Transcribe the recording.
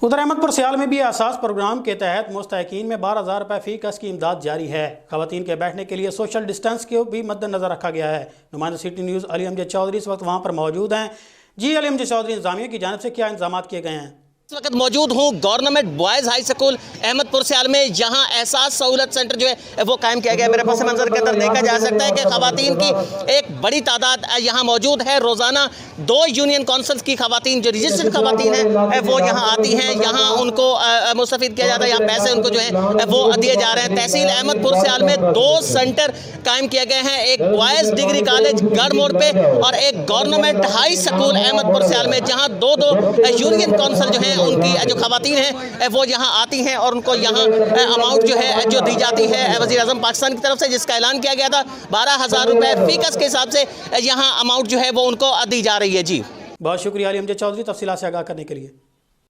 उधर अहमदपुर सियाल में भी एहसास प्रोग्राम के तहत मुस्तहकीन में 12,000 रुपये फ़ी कस की इमदाद जारी है। ख़वातीन के बैठने के लिए सोशल डिस्टेंस को भी मद्देनजर रखा गया है। नुमाइंदा सिटी न्यूज़ अली अमजद चौधरी इस वक्त वहाँ पर मौजूद हैं। जी अली अमजद चौधरी, इंतजामिया की जानिब से क्या इंतजाम किए गए हैं? इस वक्त मौजूद हूँ government boys high school Ahmadpur Sial में, जहाँ एहसास सहूलत सेंटर जो है वो कायम किया गया है। मेरे पास मंजर के अंदर देखा जा सकता है कि ख़वातीन की एक बड़ी तादाद यहाँ मौजूद है। रोज़ाना 2 यूनियन काउंसिल्स की ख़वातीन जो रजिस्टर्ड ख़वातीन हैं वो यहाँ आती हैं, यहाँ उनको मुस्तफ़ीद किया जाता है, यहाँ पैसे उनको जो है वो दिए जा रहे हैं। तहसील अहमदपुर सियाल में 2 सेंटर कायम किए गए हैं, एक बॉयज़ डिग्री कॉलेज गढ़ मोड़ पे और एक government high school Ahmadpur Sial में, जहाँ 2 यूनियन काउंसिल जो है उनकी जो ख़वातीन हैं वो यहाँ आती हैं और उनको यहाँ अमाउंट जो है जो दी जाती है वज़ीर आज़म पाकिस्तान की तरफ से, जिसका ऐलान किया गया था 12,000 रुपये फ़ी कस के हिसाब से यहाँ अमाउंट जो है वो उनको दी जा रही है। जी बहुत शुक्रिया अली अमजद चौधरी, तफसीलात से आगाह करने के लिए।